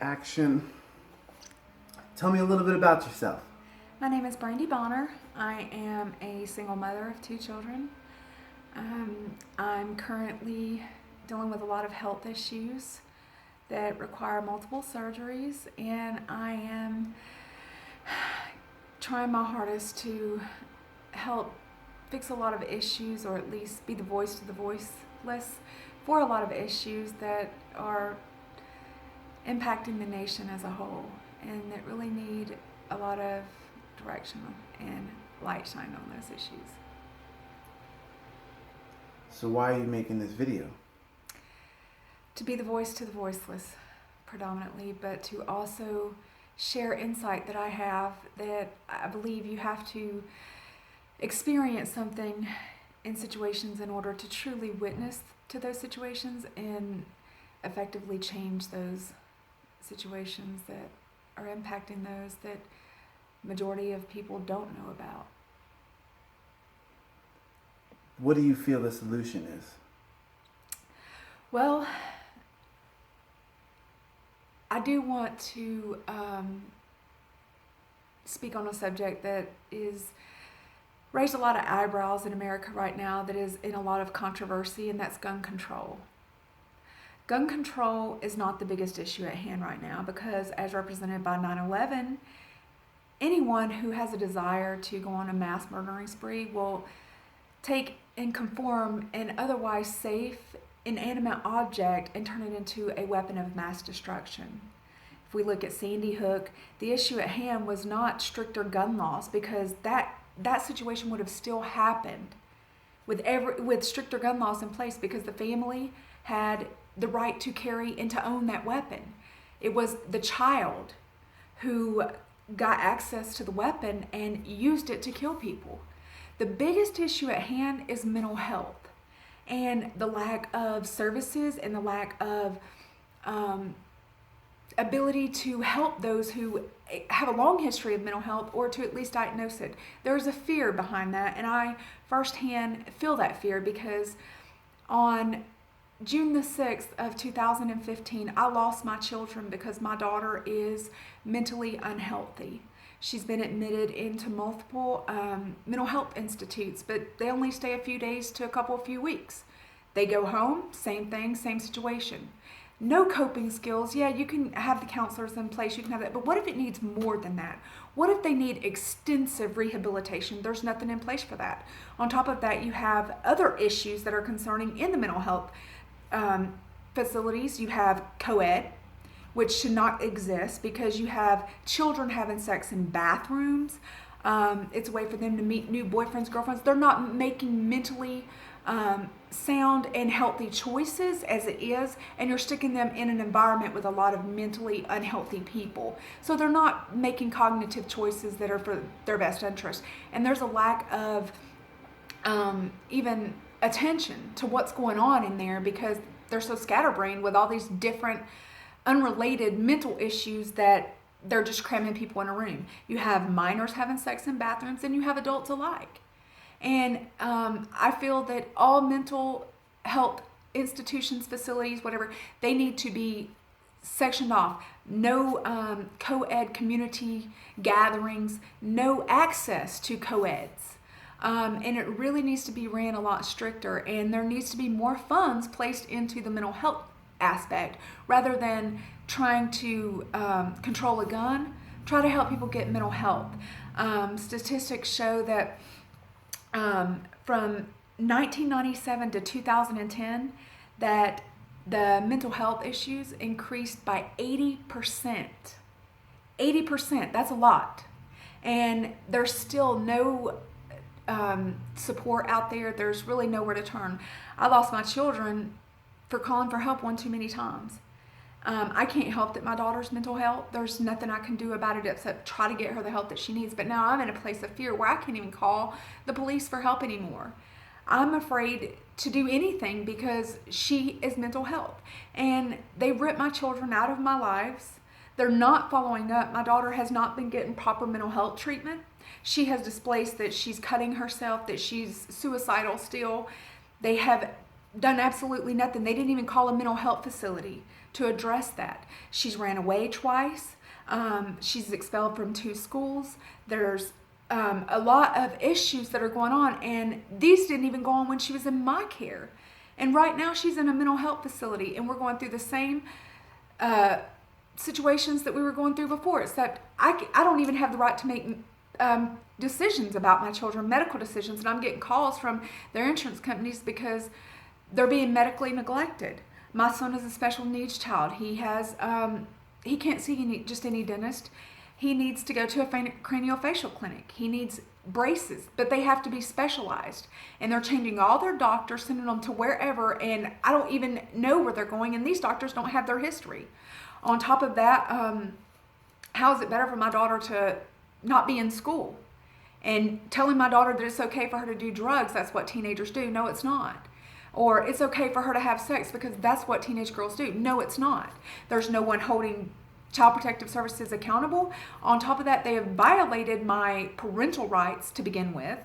action. Tell me a little bit about yourself. My name is BRANDy. I am a single mother of 2 children. I'm currently dealing with a lot of health issues that require multiple surgeries, and I am trying my hardest to help fix a lot of issues, or at least be the voice to the voiceless for a lot of issues that are impacting the nation as a whole, and that really need a lot of direction and light shined on those issues. So why are you making this video? To be the voice to the voiceless predominantly, but to also share insight that I have, that I believe you have to experience something in situations in order to truly witness to those situations and effectively change those situations that are impacting those that majority of people don't know about. What do you feel the solution is? Well, I do want to speak on a subject that is raised a lot of eyebrows in America right now, that is in a lot of controversy, and that's gun control. Gun control is not the biggest issue at hand right now, because as represented by 9/11, anyone who has a desire to go on a mass murdering spree will take and conform an otherwise safe, inanimate object and turn it into a weapon of mass destruction. If we look at Sandy Hook, the issue at hand was not stricter gun laws, because that situation would have still happened with stricter gun laws in place, because the family had the right to carry and to own that weapon. It was the child who got access to the weapon and used it to kill people. The biggest issue at hand is mental health, and the lack of services and the lack of ability to help those who have a long history of mental health, or to at least diagnose it. There's a fear behind that, and I firsthand feel that fear, because on June the 6th of 2015, I lost my children because my daughter is mentally unhealthy. She's been admitted into multiple mental health institutes, but they only stay a few days to a few weeks. They go home, same thing, same situation. No coping skills. Yeah, you can have the counselors in place, you can have that, but what if it needs more than that? What if they need extensive rehabilitation? There's nothing in place for that. On top of that, you have other issues that are concerning in the mental health facilities. You have co-ed, which should not exist, because you have children having sex in bathrooms. It's a way for them to meet new boyfriends, girlfriends. They're not making mentally sound and healthy choices as it is, and you're sticking them in an environment with a lot of mentally unhealthy people. So they're not making cognitive choices that are for their best interest. And there's a lack of even attention to what's going on in there, because they're so scatterbrained with all these different unrelated mental issues that they're just cramming people in a room. You have minors having sex in bathrooms, and you have adults alike. And I feel that all mental health institutions, facilities, whatever, they need to be sectioned off. No co-ed community gatherings, no access to co-eds. And it really needs to be ran a lot stricter, and there needs to be more funds placed into the mental health aspect, rather than trying to control a gun. Try to help people get mental health. Statistics show that from 1997 to 2010, that the mental health issues increased by 80%. 80%, that's a lot. And there's still no support out there. There's really nowhere to turn. I lost my children for calling for help one too many times. I can't help that my daughter's mental health. There's nothing I can do about it except try to get her the help that she needs. But now I'm in a place of fear where I can't even call the police for help anymore. I'm afraid to do anything because she is mental health. And they ripped my children out of my lives. They're not following up. My daughter has not been getting proper mental health treatment. She has displaced that she's cutting herself, that she's suicidal still. They have done absolutely nothing. They didn't even call a mental health facility to address that. She's ran away twice. She's expelled from 2 schools. There's a lot of issues that are going on, and these didn't even go on when she was in my care. And right now she's in a mental health facility, and we're going through the same situations that we were going through before, except I don't even have the right to make decisions about my children, medical decisions, and I'm getting calls from their insurance companies because they're being medically neglected. My son is a special needs child. He has he can't see just any dentist. He needs to go to a craniofacial clinic. He needs braces, but they have to be specialized. And they're changing all their doctors, sending them to wherever, and I don't even know where they're going, and these doctors don't have their history. On top of that, how is it better for my daughter to not be in school? And telling my daughter that it's okay for her to do drugs, that's what teenagers do. No, it's not. Or it's okay for her to have sex because that's what teenage girls do. No, it's not. There's no one holding Child Protective Services accountable. On top of that, they have violated my parental rights to begin with.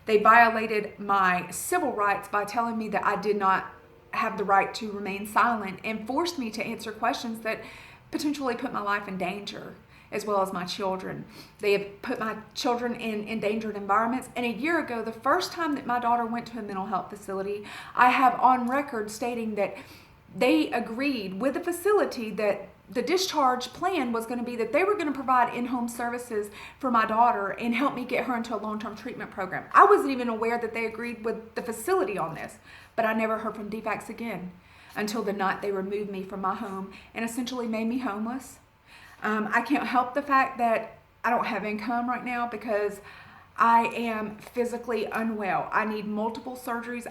They violated my civil rights by telling me that I did not have the right to remain silent and forced me to answer questions that potentially put my life in danger, as well as my children. They have put my children in endangered environments. And a year ago, the first time that my daughter went to a mental health facility, I have on record stating that they agreed with the facility that the discharge plan was going to be that they were going to provide in-home services for my daughter and help me get her into a long-term treatment program. I wasn't even aware that they agreed with the facility on this, but I never heard from DFACS again until the night they removed me from my home and essentially made me homeless. I can't help the fact that I don't have income right now because I am physically unwell. I need multiple surgeries.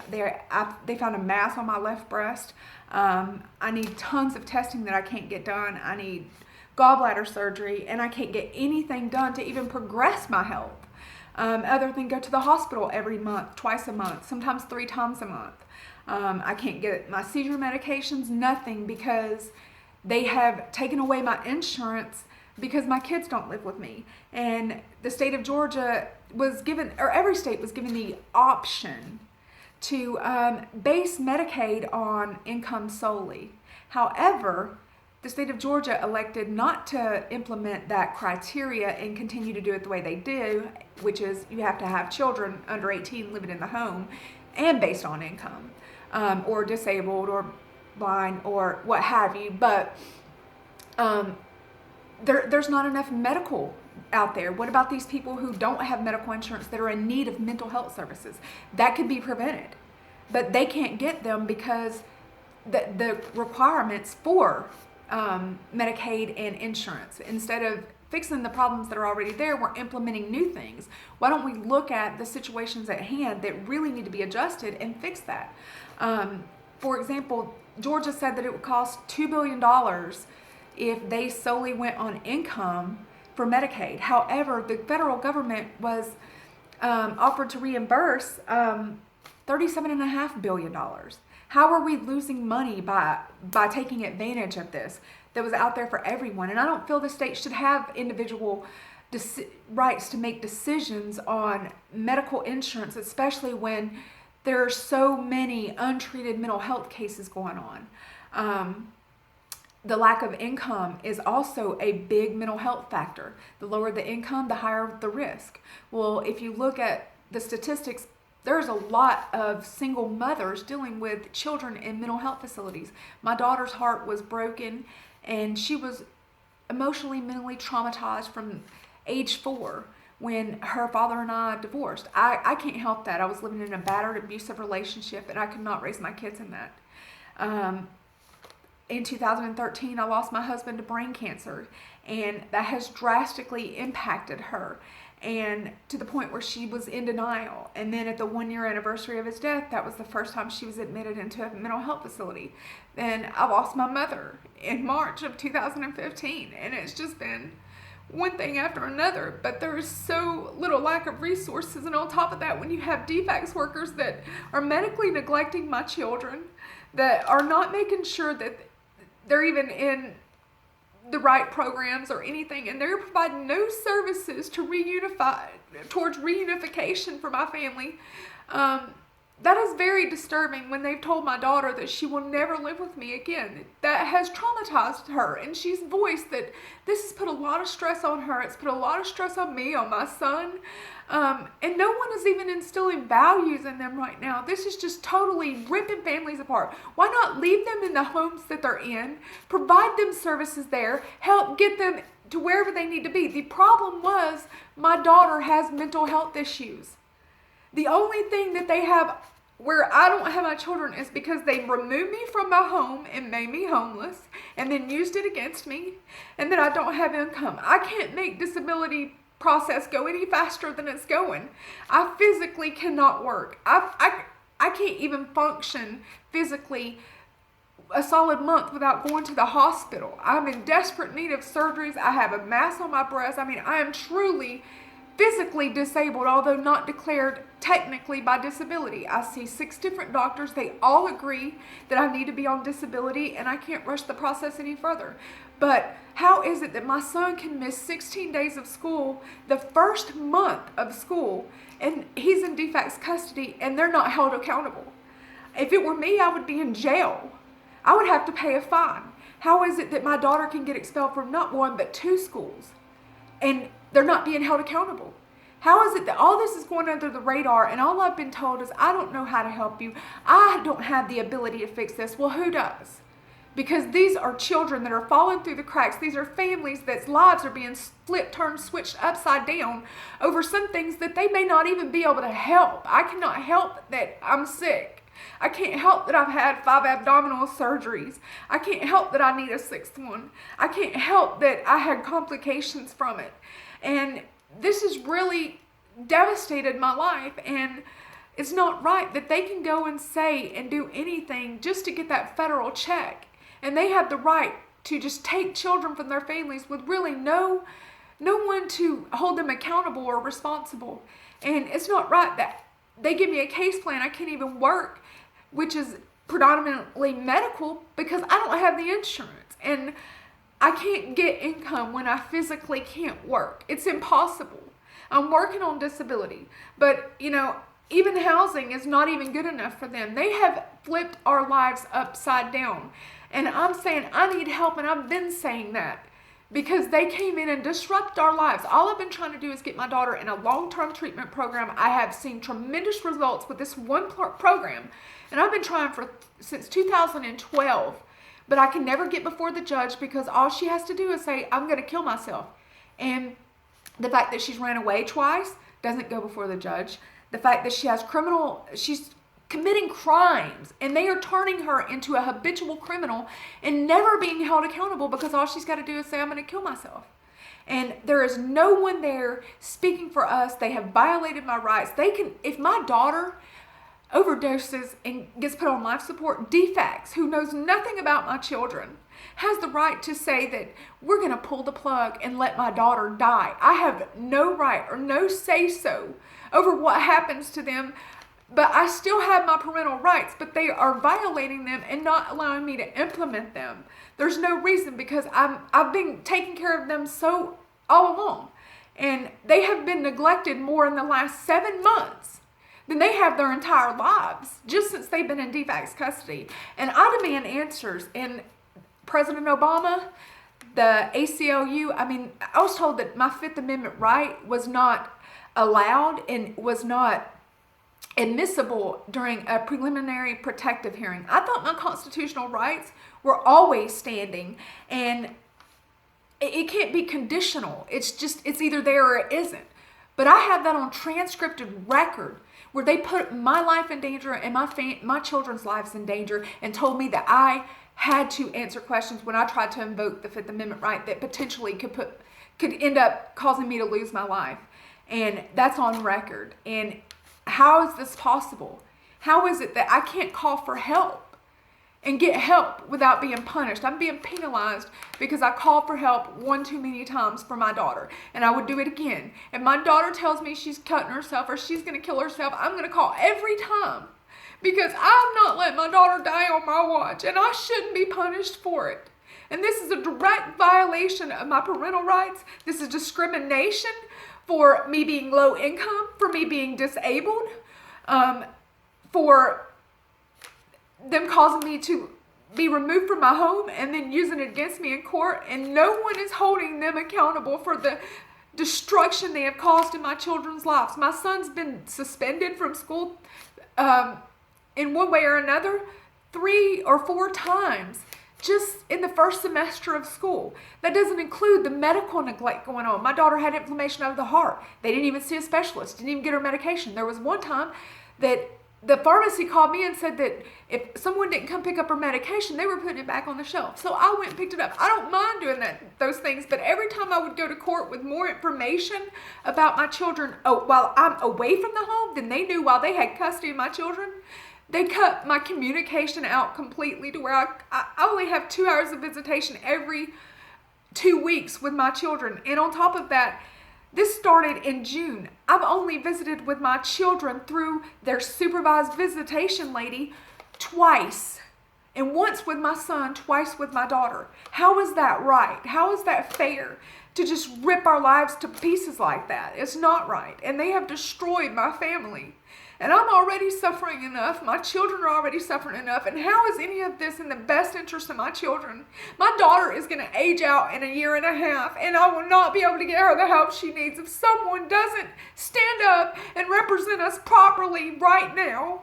They found a mass on my left breast. I need tons of testing that I can't get done. I need gallbladder surgery, and I can't get anything done to even progress my health, other than go to the hospital every month, twice a month, sometimes 3 times a month. I can't get my seizure medications, nothing, because they have taken away my insurance because my kids don't live with me. And the state of Georgia was given, or every state was given the option to base Medicaid on income solely. However, the state of Georgia elected not to implement that criteria and continue to do it the way they do, which is you have to have children under 18 living in the home and based on income, or disabled or blind or what have you. But there's not enough medical out there. What about these people who don't have medical insurance that are in need of mental health services? That could be prevented, but they can't get them because the requirements for Medicaid and insurance, instead of fixing the problems that are already there, we're implementing new things. Why don't we look at the situations at hand that really need to be adjusted and fix that? For example, Georgia said that it would cost $2 billion if they solely went on income for Medicaid. However, the federal government was offered to reimburse $37.5 billion. How are we losing money by taking advantage of this that was out there for everyone? And I don't feel the state should have individual rights to make decisions on medical insurance, especially when there are so many untreated mental health cases going on. The lack of income is also a big mental health factor. The lower the income, the higher the risk. Well, if you look at the statistics, there's a lot of single mothers dealing with children in mental health facilities. My daughter's heart was broken, and she was emotionally, mentally traumatized from age 4 when her father and I divorced. I can't help that. I was living in a battered, abusive relationship, and I could not raise my kids in that. In 2013, I lost my husband to brain cancer, and that has drastically impacted her, and to the point where she was in denial. And then at the 1-year anniversary of his death, that was the first time she was admitted into a mental health facility. Then I lost my mother in March of 2015, and it's just been one thing after another. But there is so little lack of resources, and on top of that, when you have DFACS workers that are medically neglecting my children, that are not making sure that they're even in the right programs or anything, and they're providing no services to towards reunification for my family. that is very disturbing when they've told my daughter that she will never live with me again. That has traumatized her, and she's voiced that this has put a lot of stress on her. It's put a lot of stress on me, on my son, and no one is even instilling values in them right now. This is just totally ripping families apart. Why not leave them in the homes that they're in, provide them services there, help get them to wherever they need to be? The problem was my daughter has mental health issues. The only thing that they have where I don't have my children is because they removed me from my home and made me homeless and then used it against me, and then I don't have income. I can't make disability process go any faster than it's going. I physically cannot work. I can't even function physically a solid month without going to the hospital. I'm in desperate need of surgeries. I have a mass on my breast. I mean, I am truly physically disabled, although not declared technically by disability. I see 6 different doctors. They all agree that I need to be on disability, and I can't rush the process any further. But how is it that my son can miss 16 days of school the first month of school, and he's in de facto custody, and they're not held accountable? If it were me, I would be in jail. I would have to pay a fine. How is it that my daughter can get expelled from not 1 but 2 schools, and they're not being held accountable? How is it that all this is going under the radar, and all I've been told is, I don't know how to help you. I don't have the ability to fix this. Well, who does? Because these are children that are falling through the cracks. These are families that's lives are being flipped, turned, switched upside down over some things that they may not even be able to help. I cannot help that I'm sick. I can't help that I've had 5 abdominal surgeries. I can't help that I need a 6th one. I can't help that I had complications from it. And this has really devastated my life, and it's not right that they can go and say and do anything just to get that federal check. And they have the right to just take children from their families with really no one to hold them accountable or responsible. And it's not right that they give me a case plan. I can't even work, which is predominantly medical, because I don't have the insurance. And I can't get income when I physically can't work. It's impossible. I'm working on disability, but even housing is not even good enough for them. They have flipped our lives upside down. And I'm saying I need help, and I've been saying that because they came in and disrupt our lives. All I've been trying to do is get my daughter in a long-term treatment program. I have seen tremendous results with this one program, and I've been trying since 2012. But I can never get before the judge because all she has to do is say, I'm going to kill myself. And the fact that she's ran away twice doesn't go before the judge. The fact that she's committing crimes, and they are turning her into a habitual criminal and never being held accountable because all she's got to do is say, I'm going to kill myself. And there is no one there speaking for us. They have violated my rights. If my daughter overdoses and gets put on life support, DFACS, who knows nothing about my children, has the right to say that we're going to pull the plug and let my daughter die. I have no right or no say-so over what happens to them, but I still have my parental rights, but they are violating them and not allowing me to implement them. There's no reason, because I've been taking care of them so all along, and they have been neglected more in the last 7 months than they have their entire lives, just since they've been in de facto custody. And I demand answers. And President Obama, the ACLU, I was told that my 5th Amendment right was not allowed and was not admissible during a preliminary protective hearing. I thought my constitutional rights were always standing, and it can't be conditional. It's either there or it isn't. But I have that on transcribed record, where they put my life in danger and my children's lives in danger, and told me that I had to answer questions when I tried to invoke the 5th Amendment right that potentially could end up causing me to lose my life. And that's on record. And how is this possible? How is it that I can't call for help and get help without being punished? I'm being penalized because I called for help 1 too many times for my daughter, and I would do it again. If my daughter tells me she's cutting herself or she's going to kill herself, I'm going to call every time, because I've not let my daughter die on my watch, and I shouldn't be punished for it. And this is a direct violation of my parental rights. This is discrimination for me being low income, for me being disabled, for them causing me to be removed from my home and then using it against me in court, and no one is holding them accountable for the destruction they have caused in my children's lives. My son's been suspended from school in one way or another 3 or 4 times just in the first semester of school. That doesn't include the medical neglect going on. My daughter had inflammation of the heart. They didn't even see a specialist, didn't even get her medication. There was one time that the pharmacy called me and said that if someone didn't come pick up her medication, they were putting it back on the shelf. So I went and picked it up. I don't mind doing those things, but every time I would go to court with more information about my children, while I'm away from the home than they knew while they had custody of my children, they cut my communication out completely to where I only have 2 hours of visitation every 2 weeks with my children. And on top of that, this started in June. I've only visited with my children through their supervised visitation lady twice. And once with my son, twice with my daughter. How is that right? How is that fair to just rip our lives to pieces like that? It's not right. And they have destroyed my family. And I'm already suffering enough. My children are already suffering enough. And how is any of this in the best interest of my children? My daughter is going to age out in 1.5 years, and I will not be able to get her the help she needs if someone doesn't stand up and represent us properly right now.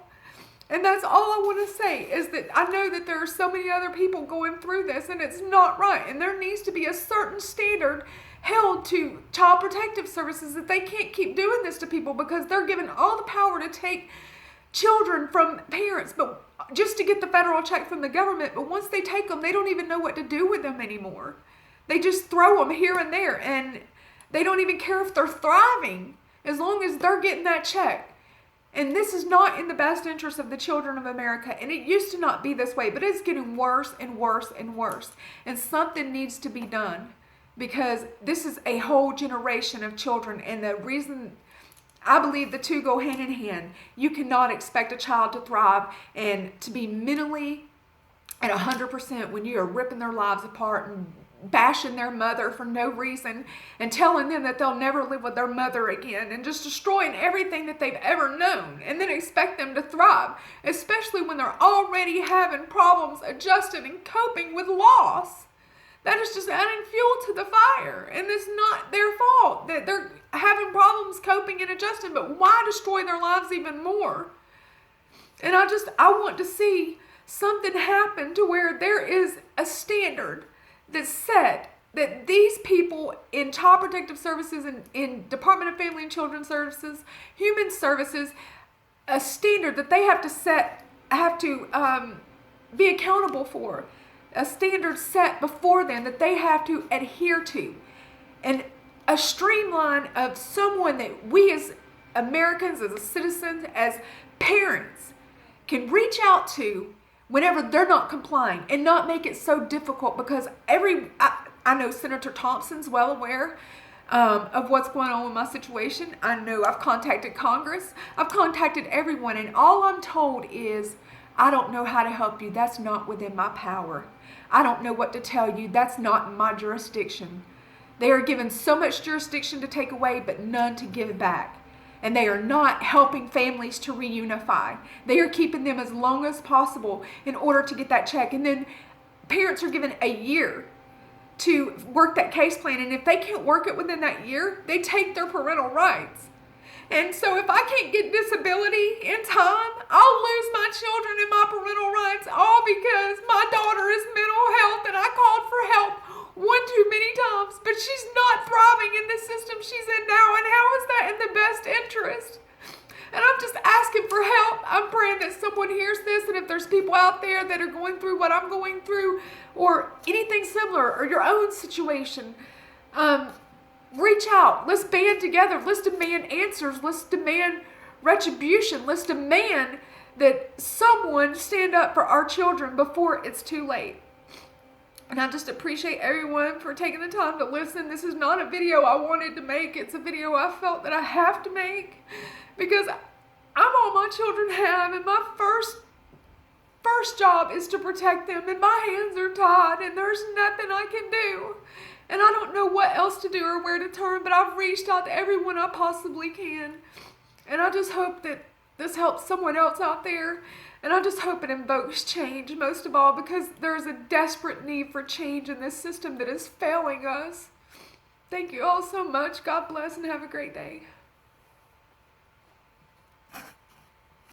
And that's all I want to say, is that I know that there are so many other people going through this, and it's not right. And there needs to be a certain standard held to Child Protective Services, that they can't keep doing this to people because they're given all the power to take children from parents, but just to get the federal check from the government. But once they take them, they don't even know what to do with them anymore. They just throw them here and there, and they don't even care if they're thriving as long as they're getting that check. And this is not in the best interest of the children of America. And it used to not be this way, but it's getting worse and worse and worse. And something needs to be done, because this is a whole generation of children. And the reason I believe the two go hand in hand, you cannot expect a child to thrive and to be mentally at 100% when you are ripping their lives apart and bashing their mother for no reason and telling them that they'll never live with their mother again and just destroying everything that they've ever known, and then expect them to thrive, especially when they're already having problems adjusting and coping with loss. That is just adding fuel to the fire, and it's not their fault that they're having problems coping and adjusting, but why destroy their lives even more? And I want to see something happen to where there is a standard that's set, that these people in Child Protective Services and in Department of Family and Children Services, Human Services, a standard that they have to set, have to be accountable for. A standard set before them that they have to adhere to, and a streamline of someone that we as Americans, as citizens, as parents can reach out to whenever they're not complying, and not make it so difficult, because I know Senator Thompson's well aware of what's going on with my situation. I know I've contacted Congress, I've contacted everyone, and all I'm told is, I don't know how to help you. That's not within my power. I don't know what to tell you. That's not in my jurisdiction. They are given so much jurisdiction to take away, but none to give back. And they are not helping families to reunify. They are keeping them as long as possible in order to get that check. And then parents are given a year to work that case plan. And if they can't work it within that year, they take their parental rights. And so if I can't get disability in time, I'll lose my children and my parental rights, all because my daughter is mental health and I called for help one too many times, but she's not thriving in the system she's in now. And how is that in the best interest? And I'm just asking for help. I'm praying that someone hears this, and if there's people out there that are going through what I'm going through, or anything similar, or your own situation, reach out. Let's band together. Let's demand answers. Let's demand retribution. Let's demand that someone stand up for our children before it's too late. And I just appreciate everyone for taking the time to listen. This is not a video I wanted to make. It's a video I felt that I have to make, because I'm all my children have, and my first job is to protect them, and my hands are tied, and there's nothing I can do. And I don't know what else to do or where to turn, but I've reached out to everyone I possibly can. And I just hope that this helps someone else out there. And I just hope it invokes change, most of all, because there's a desperate need for change in this system that is failing us. Thank you all so much. God bless and have a great day.